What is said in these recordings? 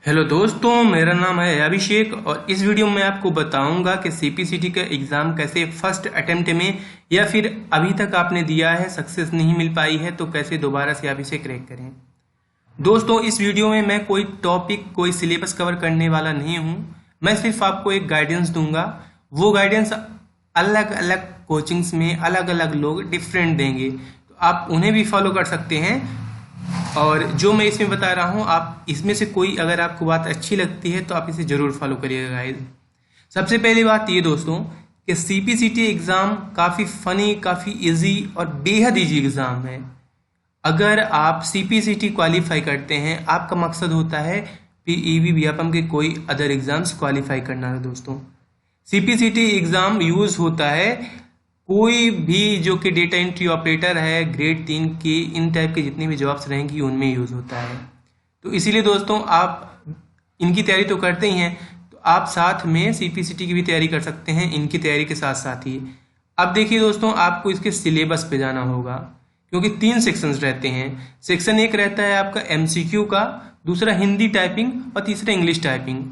Hello दोस्तों, मेरा नाम है अभिषेक और इस वीडियो में आपको बताऊंगा कि सीपीसीटी का एग्ज़ाम कैसे फर्स्ट अटेम्प्ट में या फिर अभी तक आपने दिया है सक्सेस नहीं मिल पाई है तो कैसे दोबारा से आप इसे क्रैक करें। दोस्तों, इस वीडियो में मैं कोई टॉपिक कोई सिलेबस कवर करने वाला नहीं हूं। मैं सिर्फ आपको एक गाइडेंस दूंगा। वो गाइडेंस अलग अलग कोचिंग्स में अलग अलग लोग डिफरेंट देंगे, तो आप उन्हें भी फॉलो कर सकते हैं। और जो मैं इसमें बता रहा हूँ, आप इसमें से कोई अगर आपको बात अच्छी लगती है तो आप इसे ज़रूर फॉलो करिएगा गाइस। सबसे पहली बात ये दोस्तों कि सीपीसीटी एग्ज़ाम काफ़ी फ़नी, काफ़ी इजी और बेहद इजी एग्ज़ाम है। अगर आप सीपीसीटी क्वालिफाई करते हैं, आपका मकसद होता है पीईबी व्यापम के कोई अदर एग्ज़ाम्स क्वालिफाई करना है दोस्तों। सीपीसीटी एग्ज़ाम यूज़ होता है कोई भी जो कि डेटा एंट्री ऑपरेटर है, ग्रेड 3 के इन टाइप के जितनी भी जॉब्स रहेंगी उनमें यूज़ होता है। तो इसीलिए दोस्तों आप इनकी तैयारी तो करते ही हैं, तो आप साथ में सीपीसीटी की भी तैयारी कर सकते हैं इनकी तैयारी के साथ साथ ही। अब देखिए दोस्तों, आपको इसके सिलेबस पे जाना होगा क्योंकि 3 सेक्शंस रहते हैं। सेक्शन 1 रहता है आपका एमसीक्यू का, दूसरा हिंदी टाइपिंग और तीसरा इंग्लिश टाइपिंग।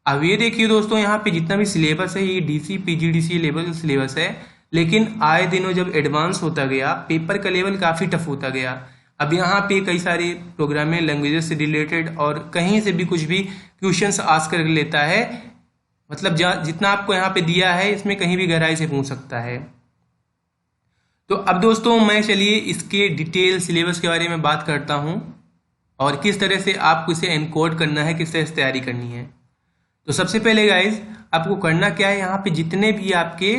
अब ये देखिए दोस्तों, यहाँ पे जितना भी सिलेबस है ये डीसी पीजीडीसी लेवल का सिलेबस है, लेकिन आए दिनों जब एडवांस होता गया पेपर का लेवल काफ़ी टफ होता गया। अब यहाँ पे कई सारे प्रोग्रामिंग लैंग्वेजेस से रिलेटेड और कहीं से भी कुछ भी क्वेश्चंस आस्क कर लेता है। मतलब जितना आपको यहाँ पे दिया है इसमें कहीं भी गहराई से पूछ सकता है। तो अब दोस्तों मैं चलिए इसके डिटेल सिलेबस के बारे में बात करता हूँ और किस तरह से आपको इसे एनकोड करना है, किस तरह से तैयारी करनी है। तो सबसे पहले गाइज आपको करना क्या है, यहाँ पे जितने भी आपके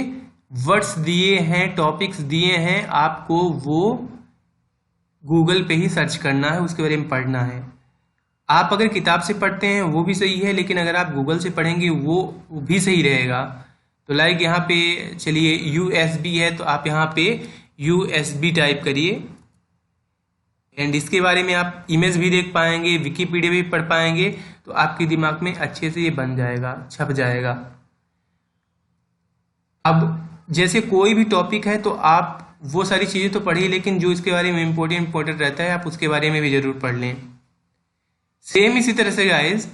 वर्ड्स दिए हैं, टॉपिक्स दिए हैं, आपको वो गूगल पे ही सर्च करना है, उसके बारे में पढ़ना है। आप अगर किताब से पढ़ते हैं वो भी सही है, लेकिन अगर आप गूगल से पढ़ेंगे वो भी सही रहेगा। तो लाइक यहाँ पे चलिए यूएसबी है, तो आप यहाँ पे यूएसबी टाइप करिए एंड इसके बारे में आप इमेज भी देख पाएंगे, विकीपीडिया भी पढ़ पाएंगे, तो आपके दिमाग में अच्छे से ये बन जाएगा, छप जाएगा। अब जैसे कोई भी टॉपिक है तो आप वो सारी चीज़ें तो पढ़िए, लेकिन जो इसके बारे में इम्पोर्टेंट रहता है आप उसके बारे में भी जरूर पढ़ लें। सेम इसी तरह से गाइस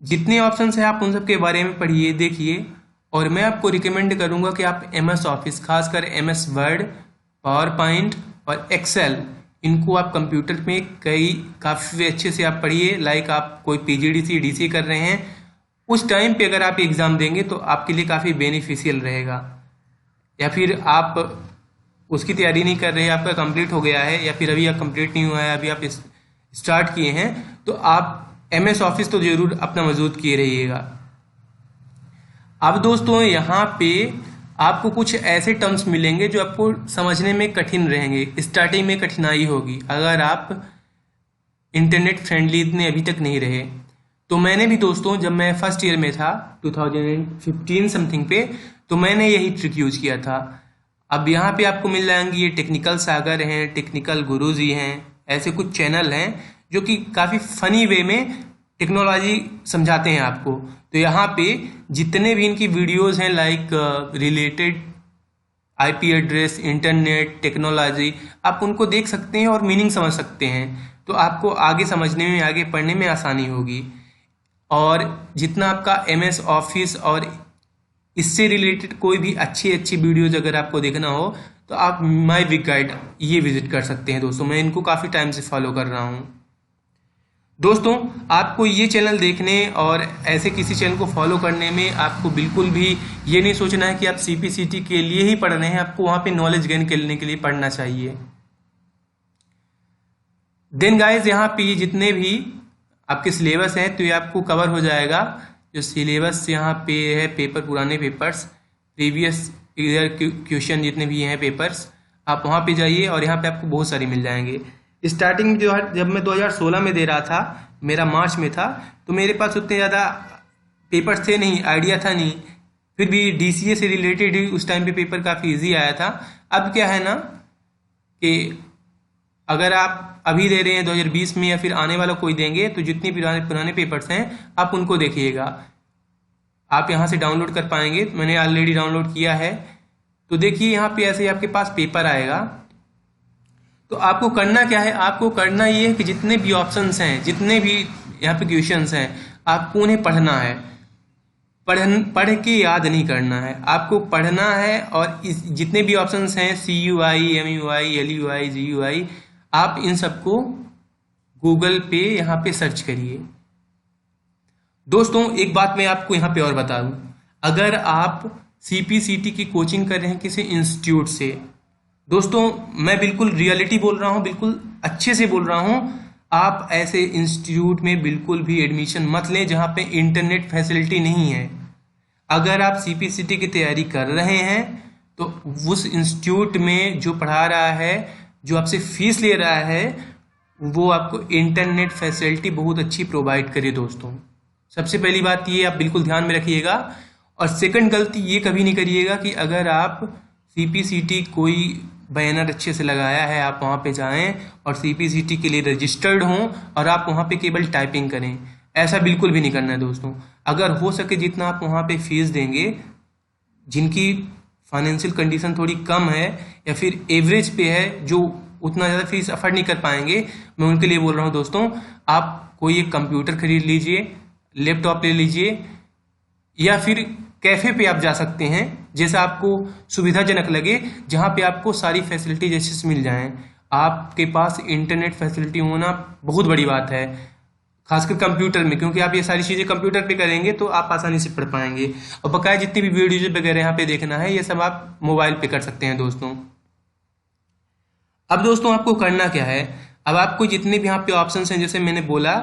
जितने ऑप्शंस हैं आप उन सब के बारे में पढ़िए, देखिए। और मैं आपको रिकमेंड करूंगा कि आप एमएस ऑफिस, खासकर एमएस वर्ड, पावर पॉइंट और एक्सेल, इनको आप कंप्यूटर में काफ़ी अच्छे से आप पढ़िए। लाइक आप कोई पीजीडीसी डीसी कर रहे हैं, उस टाइम पे अगर आप एग्ज़ाम देंगे तो आपके लिए काफ़ी बेनिफिशियल रहेगा। या फिर आप उसकी तैयारी नहीं कर रहे, आपका कंप्लीट हो गया है या फिर अभी आप कंप्लीट नहीं हुआ है, अभी आप स्टार्ट किए हैं, तो आप एमएस ऑफिस तो ज़रूर अपना मौजूद किए रहिएगा। अब दोस्तों यहाँ पे आपको कुछ ऐसे टर्म्स मिलेंगे जो आपको समझने में कठिन रहेंगे, स्टार्टिंग में कठिनाई होगी अगर आप इंटरनेट फ्रेंडली इतने अभी तक नहीं रहे। तो मैंने भी दोस्तों जब मैं फर्स्ट ईयर में था 2015 समथिंग पे, तो मैंने यही ट्रिक यूज किया था। अब यहाँ पे आपको मिल जाएंगे ये टेक्निकल सागर हैं, टेक्निकल गुरुजी हैं, ऐसे कुछ चैनल हैं जो कि काफ़ी फनी वे में टेक्नोलॉजी समझाते हैं आपको। तो यहाँ पे जितने भी इनकी वीडियोस हैं like related IP address, internet, technology, आप उनको देख सकते हैं और मीनिंग समझ सकते हैं, तो आपको आगे समझने में, आगे पढ़ने में आसानी होगी। और जितना आपका एमएस ऑफिस और इससे रिलेटेड कोई भी अच्छी वीडियोज अगर आपको देखना हो तो आप माई वीक गाइड ये विजिट कर सकते हैं दोस्तों। मैं इनको काफ़ी टाइम से फॉलो कर रहा हूँ। दोस्तों आपको ये चैनल देखने और ऐसे किसी चैनल को फॉलो करने में आपको बिल्कुल भी ये नहीं सोचना है कि आप सीपीसीटी के लिए ही पढ़ रहे हैं, आपको वहाँ पे नॉलेज गेन करने के लिए पढ़ना चाहिए। देन गाइज यहाँ पे जितने भी आपके सिलेबस हैं तो ये आपको कवर हो जाएगा। जो सिलेबस यहाँ पे है, पेपर, पुराने पेपर्स, प्रीवियस ईयर क्वेश्चन जितने भी हैं पेपर्स, आप वहाँ पे जाइए और यहाँ पे आपको बहुत सारे मिल जाएंगे। स्टार्टिंग में जब मैं 2016 में दे रहा था, मेरा मार्च में था, तो मेरे पास उतने ज़्यादा पेपर्स थे नहीं, आइडिया था नहीं, फिर भी डीसीए से रिलेटेड ही उस टाइम पे पेपर काफ़ी इजी आया था। अब क्या है ना कि अगर आप अभी दे रहे हैं 2020 में या फिर आने वाला कोई देंगे, तो जितने पुराने पेपर्स हैं आप उनको देखिएगा। आप यहाँ से डाउनलोड कर पाएंगे, मैंने ऑलरेडी डाउनलोड किया है। तो देखिए यहाँ पे ऐसे ही आपके पास पेपर आएगा, तो आपको करना क्या है, आपको करना ये है कि जितने भी ऑप्शंस हैं, जितने भी यहाँ पे क्वेश्चंस हैं, आपको उन्हें पढ़ना है। पढ़ के याद नहीं करना है, आपको पढ़ना है। और इस जितने भी ऑप्शंस हैं CUI, MUI, LUI, GUI, आप इन सबको गूगल पे यहाँ पे सर्च करिए। दोस्तों एक बात मैं आपको यहाँ पे और बता दूं, अगर आप CPCT की कोचिंग कर रहे हैं किसी इंस्टीट्यूट से, दोस्तों मैं बिल्कुल रियलिटी बोल रहा हूँ, बिल्कुल अच्छे से बोल रहा हूँ, आप ऐसे इंस्टीट्यूट में बिल्कुल भी एडमिशन मत लें जहाँ पे इंटरनेट फैसिलिटी नहीं है। अगर आप CPCT की तैयारी कर रहे हैं तो उस इंस्टीट्यूट में जो पढ़ा रहा है, जो आपसे फीस ले रहा है, वो आपको इंटरनेट फैसिलिटी बहुत अच्छी प्रोवाइड करे। दोस्तों सबसे पहली बात ये आप बिल्कुल ध्यान में रखिएगा। और सेकंड गलती ये कभी नहीं करिएगा कि अगर आप CPCT कोई बैनर अच्छे से लगाया है, आप वहाँ पे जाएं और CPCT के लिए रजिस्टर्ड हों और आप वहाँ पे केवल टाइपिंग करें। ऐसा बिल्कुल भी नहीं करना है दोस्तों। अगर हो सके जितना आप वहाँ पे फीस देंगे, जिनकी फाइनेंशियल कंडीशन थोड़ी कम है या फिर एवरेज पे है, जो उतना ज़्यादा फीस अफोर्ड नहीं कर पाएंगे, मैं उनके लिए बोल रहा हूँ दोस्तों, आप कोई एक कंप्यूटर खरीद लीजिए, लैपटॉप ले लीजिए, या फिर कैफे पे आप जा सकते हैं जैसा आपको सुविधाजनक लगे, जहाँ पे आपको सारी फैसिलिटी जैसे से मिल जाएं। आपके पास इंटरनेट फैसिलिटी होना बहुत बड़ी बात है, खासकर कंप्यूटर में, क्योंकि आप ये सारी चीज़ें कंप्यूटर पे करेंगे तो आप आसानी से पढ़ पाएंगे। और बकाया जितनी भी वीडियोज वगैरह यहाँ पे देखना है, ये सब आप मोबाइल पे कर सकते हैं दोस्तों। अब दोस्तों आपको करना क्या है, अब आपको जितने भी यहाँ पे ऑप्शंस हैं, जैसे मैंने बोला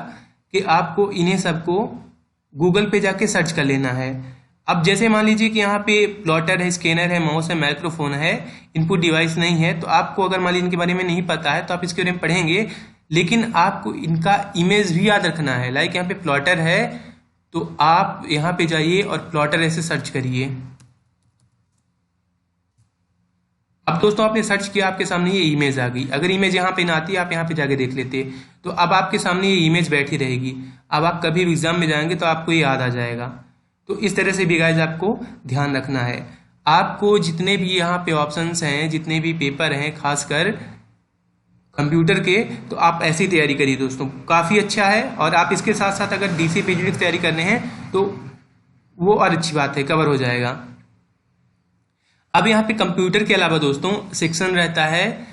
कि आपको इन्हें सबको गूगल पे जाके सर्च कर लेना है। अब जैसे मान लीजिए कि यहाँ पे प्लॉटर है, स्कैनर है, माउस है, माइक्रोफोन है, इनपुट डिवाइस नहीं है, तो आपको अगर मान लीजिए इनके बारे में नहीं पता है तो आप इसके बारे में पढ़ेंगे, लेकिन आपको इनका इमेज भी याद रखना है। लाइक यहाँ पे प्लॉटर है तो आप यहाँ पे जाइए और प्लॉटर ऐसे सर्च करिए। अब दोस्तों आपने सर्च किया, आपके सामने ये इमेज आ गई। अगर इमेज यहाँ पे ना आती, आप यहाँ पे जाके देख लेते, तो अब आपके सामने ये इमेज बैठी रहेगी। अब आप कभी भी एग्जाम में जाएंगे तो आपको ये याद आ जाएगा। तो इस तरह से भी गाइस आपको ध्यान रखना है। आपको जितने भी यहाँ पे ऑप्शंस हैं, जितने भी पेपर हैं, खासकर कंप्यूटर के, तो आप ऐसी तैयारी करिए दोस्तों, काफ़ी अच्छा है। और आप इसके साथ साथ अगर DC PGD की तैयारी कर रहे हैं तो वो और अच्छी बात है, कवर हो जाएगा। अब यहाँ पे कंप्यूटर के अलावा दोस्तों सेक्शन रहता है,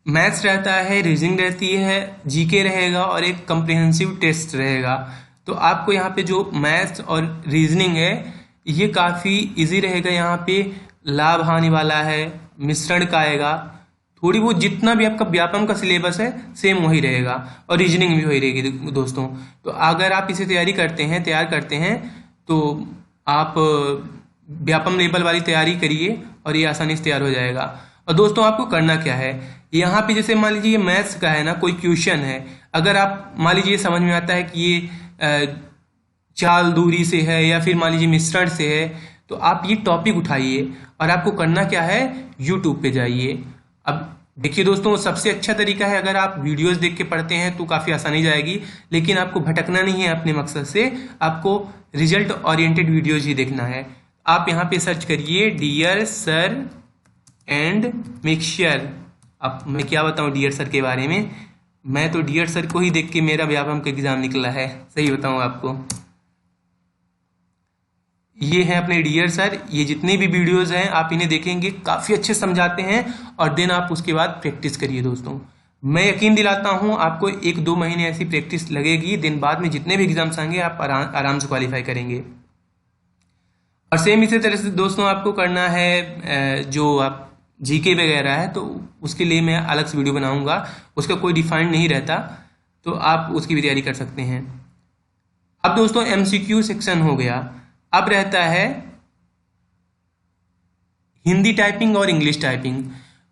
मैथ्स रहता है, रीजनिंग रहती है, GK रहेगा और एक कम्प्रिहेंसिव टेस्ट रहेगा। तो आपको यहाँ पे जो मैथ्स और रीजनिंग है ये काफ़ी इजी रहेगा। यहाँ पे लाभ हानि वाला है, मिश्रण का आएगा, थोड़ी बहुत जितना भी आपका व्यापम का सिलेबस है सेम वही रहेगा, और रीजनिंग भी वही रहेगी दोस्तों। तो अगर आप इसे तैयार करते हैं तो आप व्यापम लेवल वाली तैयारी करिए और ये आसानी से तैयार हो जाएगा। और दोस्तों आपको करना क्या है, यहाँ पे जैसे मान लीजिए मैथ्स का है ना, कोई क्वेश्चन है, अगर आप मान लीजिए समझ में आता है कि ये चाल दूरी से है या फिर मान लीजिए मिश्रण से है, तो आप ये टॉपिक उठाइए और आपको करना क्या है, यूट्यूब पे जाइए। अब देखिए दोस्तों, सबसे अच्छा तरीका है अगर आप वीडियोस देख के पढ़ते हैं तो काफ़ी आसानी जाएगी, लेकिन आपको भटकना नहीं है अपने मकसद से, आपको रिजल्ट ओरिएंटेड वीडियोज ही देखना है। आप यहाँ पे सर्च करिए डियर सर एंड मिक्सचर। अब मैं क्या बताऊँ डियर सर के बारे में, मैं तो डियर सर को ही देख के मेरा व्यापम का एग्जाम निकला है, सही बताऊँ आपको। ये है अपने डियर सर, ये जितने भी वीडियोस हैं आप इन्हें देखेंगे, काफ़ी अच्छे समझाते हैं, और देन आप उसके बाद प्रैक्टिस करिए दोस्तों। मैं यकीन दिलाता हूँ आपको 1-2 महीने ऐसी प्रैक्टिस लगेगी, दिन बाद में जितने भी एग्जाम्स आएंगे आप आराम से क्वालिफाई करेंगे। और सेम इसी तरह से दोस्तों आपको करना है, जो आप GK वगैरह है तो उसके लिए मैं अलग से वीडियो बनाऊंगा, उसका कोई डिफाइंड नहीं रहता, तो आप उसकी भी तैयारी कर सकते हैं। अब दोस्तों MCQ सेक्शन हो गया, अब रहता है हिंदी टाइपिंग और इंग्लिश टाइपिंग।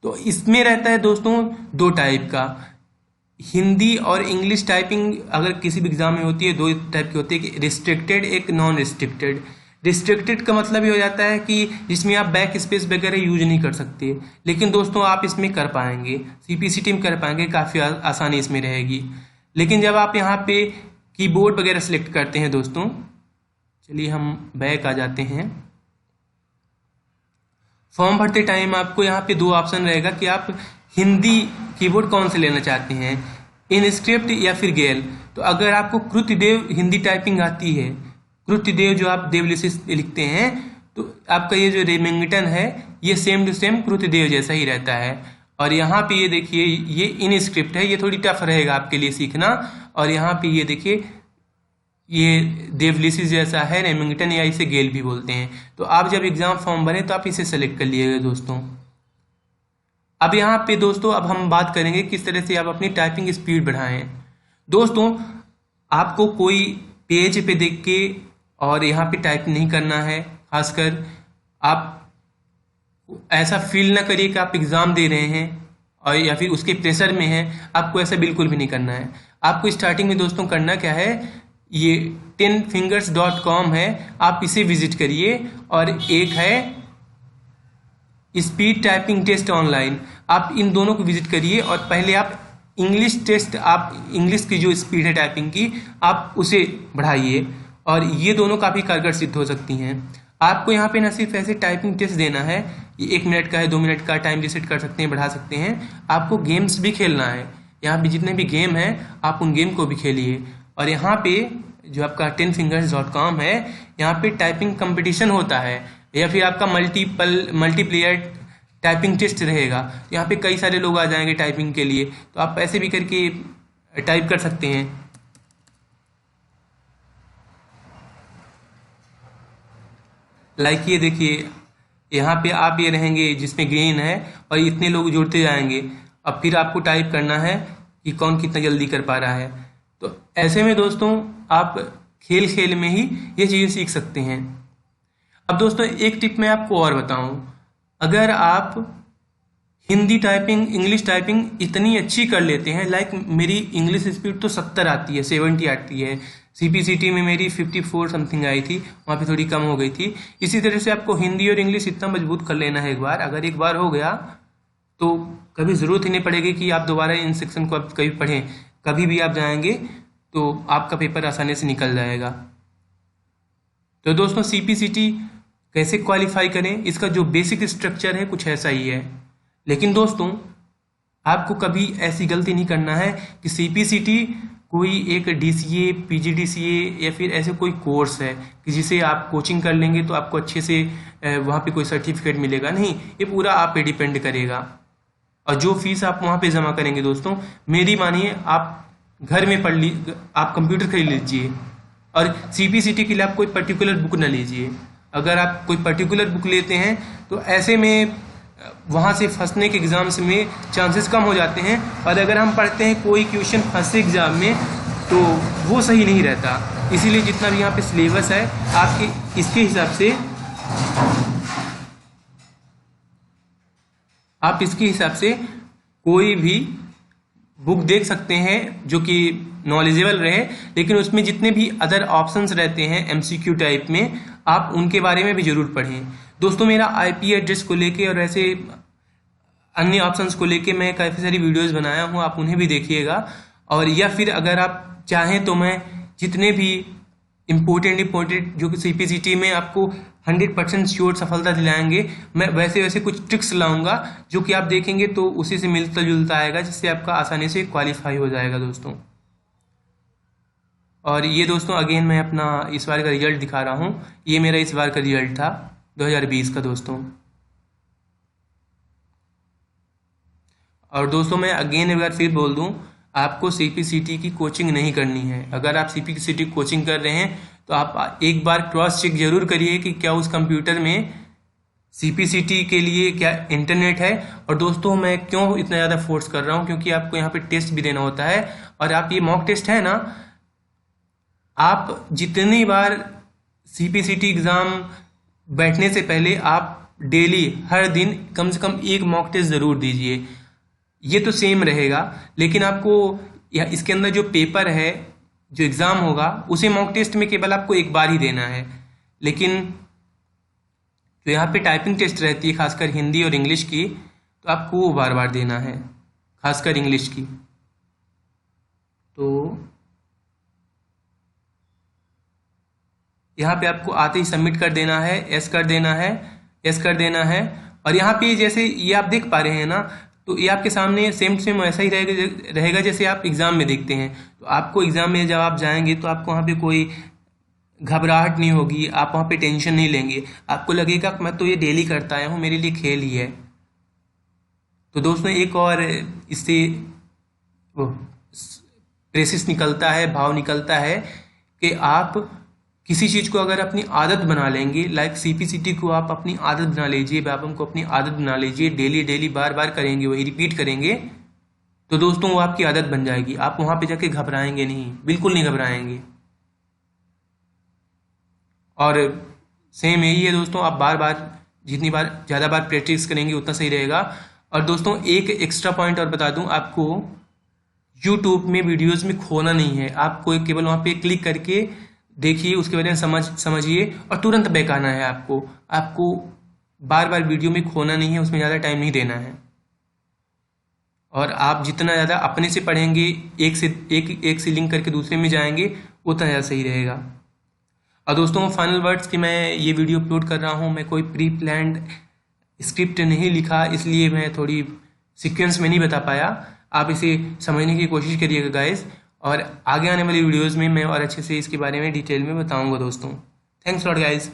तो इसमें रहता है दोस्तों 2 टाइप का, हिंदी और इंग्लिश टाइपिंग अगर किसी भी एग्जाम में होती है 2 टाइप की होती है, कि रिस्ट्रिक्टेड, एक नॉन रिस्ट्रिक्टेड। रिस्ट्रिक्टेड का मतलब ये हो जाता है कि जिसमें आप बैक स्पेस वगैरह यूज नहीं कर सकते, लेकिन दोस्तों आप इसमें कर पाएंगे, CPCT में कर पाएंगे, काफ़ी आसानी इसमें रहेगी। लेकिन जब आप यहाँ पे कीबोर्ड वगैरह सेलेक्ट करते हैं दोस्तों, चलिए हम बैक आ जाते हैं, फॉर्म भरते टाइम आपको यहाँ पे 2 ऑप्शन रहेगा कि आप हिंदी कीबोर्ड कौन से लेना चाहते हैं, इनस्क्रिप्ट या फिर गेल। तो अगर आपको कृत्यदेव हिंदी टाइपिंग आती है, कृत्यदेव जो आप देवलिसिस लिखते हैं, तो आपका ये जो रेमिंगटन है ये सेम टू सेम कृत्यदेव जैसा ही रहता है। और यहाँ पे ये देखिए ये इनस्क्रिप्ट है, ये थोड़ी टफ रहेगा आपके लिए सीखना। और यहाँ पे ये देखिए ये देवलिसिस जैसा है, रेमिंगटन या इसे गेल भी बोलते हैं। तो आप जब एग्जाम फॉर्म भरें तो आप इसे सेलेक्ट कर लीजिएगा दोस्तों। अब यहाँ पे दोस्तों अब हम बात करेंगे किस तरह से आप अपनी टाइपिंग स्पीड बढ़ाएं। दोस्तों आपको कोई पेज पे देख के और यहाँ पे टाइप नहीं करना है। खासकर आप ऐसा फील ना करिए कि आप एग्ज़ाम दे रहे हैं और या फिर उसके प्रेशर में हैं, आपको ऐसा बिल्कुल भी नहीं करना है। आपको स्टार्टिंग में दोस्तों करना क्या है, ये 10fingers.com है, आप इसे विजिट करिए। और एक है स्पीड टाइपिंग टेस्ट ऑनलाइन, आप इन दोनों को विजिट करिए। और पहले आप इंग्लिश टेस्ट, आप इंग्लिश की जो स्पीड है टाइपिंग की, आप उसे बढ़ाइए और ये दोनों काफ़ी कारगर सिद्ध हो सकती हैं। आपको यहाँ पे ना सिर्फ ऐसे टाइपिंग टेस्ट देना है, ये 1 मिनट का है, 2 मिनट का, टाइम रिसेट कर सकते हैं, बढ़ा सकते हैं। आपको गेम्स भी खेलना है, यहाँ पे जितने भी गेम हैं आप उन गेम को भी खेलिए। और यहाँ पे जो आपका 10fingers.com है, यहाँ पे टाइपिंग कंपटीशन होता है या फिर आपका मल्टीप्लेयर टाइपिंग टेस्ट रहेगा। यहाँ पे कई सारे लोग आ जाएंगे टाइपिंग के लिए, तो आप ऐसे भी करके टाइप कर सकते हैं। लाइक ये देखिए यहाँ पे आप ये रहेंगे जिसमें ग्रीन है और इतने लोग जुड़ते जाएंगे। अब फिर आपको टाइप करना है कि कौन कितना जल्दी कर पा रहा है। तो ऐसे में दोस्तों आप खेल खेल में ही ये चीज़ें सीख सकते हैं। अब दोस्तों एक टिप मैं आपको और बताऊं, अगर आप हिंदी टाइपिंग, इंग्लिश टाइपिंग इतनी अच्छी कर लेते हैं, लाइक मेरी इंग्लिश स्पीड तो 70 आती है, 70 आती है, CPCT में मेरी 54 समथिंग आई थी, वहाँ पे थोड़ी कम हो गई थी। इसी तरह से आपको हिंदी और इंग्लिश इतना मजबूत कर लेना है एक बार। अगर एक बार हो गया तो कभी ज़रूरत ही नहीं पड़ेगी कि आप दोबारा इन सेक्शन को कभी पढ़ें। कभी भी आप जाएंगे तो आपका पेपर आसानी से निकल जाएगा। तो दोस्तों CPCT कैसे क्वालिफाई करें, इसका जो बेसिक स्ट्रक्चर है कुछ ऐसा ही है। लेकिन दोस्तों आपको कभी ऐसी गलती नहीं करना है कि CPCT कोई एक DCA, PGDCA या फिर ऐसे कोई कोर्स है कि जिसे आप कोचिंग कर लेंगे तो आपको अच्छे से वहाँ पे कोई सर्टिफिकेट मिलेगा। नहीं, ये पूरा आप पे डिपेंड करेगा। और जो फीस आप वहाँ पे जमा करेंगे दोस्तों, मेरी मानिए आप घर में पढ़ लीजिए, आप कंप्यूटर खरीद लीजिए। और CPCT के लिए आप कोई पर्टिकुलर बुक ना लीजिए। अगर आप कोई पर्टिकुलर बुक लेते हैं तो ऐसे में वहाँ से फंसने के एग्ज़ाम्स में चांसेस कम हो जाते हैं। और अगर हम पढ़ते हैं कोई क्वेश्चन फंसे एग्ज़ाम में तो वो सही नहीं रहता। इसीलिए जितना भी यहाँ पे सिलेबस है आपके इसके हिसाब से आप इसके हिसाब से कोई भी बुक देख सकते हैं जो कि नॉलेजेबल रहे। लेकिन उसमें जितने भी अदर ऑप्शंस रहते हैं MCQ टाइप में, आप उनके बारे में भी ज़रूर पढ़ें। दोस्तों मेरा IP एड्रेस को लेके और ऐसे अन्य ऑप्शंस को लेके मैं काफ़ी सारी वीडियोस बनाया हूँ, आप उन्हें भी देखिएगा। और या फिर अगर आप चाहें तो मैं जितने भी इम्पोर्टेंट जो कि CPCT में आपको 100% श्योर सफलता दिलाएंगे, मैं वैसे कुछ ट्रिक्स लाऊंगा जो कि आप देखेंगे तो उसी से मिलता जुलता आएगा, जिससे आपका आसानी से क्वालिफाई हो जाएगा दोस्तों। और ये दोस्तों अगेन मैं अपना इस बार का रिजल्ट दिखा रहा हूँ। ये मेरा इस बार का रिजल्ट था 2020 का दोस्तों। और दोस्तों मैं अगेन एक बार फिर बोल दूँ, आपको CPCT की कोचिंग नहीं करनी है। अगर आप CPCT कोचिंग कर रहे हैं तो आप एक बार क्रॉस चेक जरूर करिए कि क्या उस कंप्यूटर में CPCT के लिए क्या इंटरनेट है। और दोस्तों मैं क्यों इतना ज़्यादा फोर्स कर रहा हूँ, क्योंकि आपको यहाँ पे टेस्ट भी देना होता है। और आप ये मॉक टेस्ट है ना, आप जितनी बार CPCT एग्ज़ाम बैठने से पहले आप डेली हर दिन कम से कम एक मॉक टेस्ट ज़रूर दीजिए। ये तो सेम रहेगा, लेकिन आपको या इसके अंदर जो पेपर है, जो एग्ज़ाम होगा, उसे मॉक टेस्ट में केवल आपको एक बार ही देना है। लेकिन जो यहाँ पे टाइपिंग टेस्ट रहती है खासकर हिंदी और इंग्लिश की, तो आपको वो बार बार देना है, खासकर इंग्लिश की। तो यहाँ पे आपको आते ही सबमिट कर देना है, यस कर देना है, यस कर देना है। और यहाँ पे जैसे ये आप देख पा रहे हैं ना, तो तो ये आपके सामने सेम टू सेम ऐसा ही रहेगा जैसे आप एग्ज़ाम में देखते हैं। तो आपको एग्ज़ाम में जब आप जाएंगे तो आपको वहाँ पे कोई घबराहट नहीं होगी, आप वहाँ पे टेंशन नहीं लेंगे, आपको लगेगा मैं तो ये डेली करता आया हूँ, मेरे लिए खेल ही है। तो दोस्तों एक और इससे वो प्रेसिस निकलता है, भाव निकलता है कि आप किसी चीज़ को अगर अपनी आदत बना लेंगे, लाइक CPCT को आप अपनी आदत बना लीजिए, व्यायाम को अपनी आदत बना लीजिए, डेली डेली बार बार करेंगे, वही रिपीट करेंगे, तो दोस्तों वो आपकी आदत बन जाएगी। आप वहाँ पे जाके घबराएंगे नहीं, बिल्कुल नहीं घबराएंगे। और सेम यही है दोस्तों, आप बार बार जितनी बार ज़्यादा बार प्रैक्टिस करेंगे उतना सही रहेगा। और दोस्तों एक एक्स्ट्रा पॉइंट और बता दूं, आपको यूट्यूब में वीडियोस में खोना नहीं है, आपको केवल वहाँ पे क्लिक करके देखिए, उसके बारे में समझिए और तुरंत बैक आना है। आपको बार बार वीडियो में खोना नहीं है, उसमें ज़्यादा टाइम नहीं देना है। और आप जितना ज़्यादा अपने से पढ़ेंगे, एक से लिंक करके दूसरे में जाएंगे, उतना ज़्यादा सही रहेगा। और दोस्तों फाइनल वर्ड्स कि मैं ये वीडियो अपलोड कर रहा हूँ, मैं कोई प्री प्लान्ड स्क्रिप्ट नहीं लिखा, इसलिए मैं थोड़ी सीक्वेंस में नहीं बता पाया। आप इसे समझने की कोशिश करिएगा गाइस, और आगे आने वाली वीडियोस में मैं और अच्छे से इसके बारे में डिटेल में बताऊंगा दोस्तों। Thanks lot guys.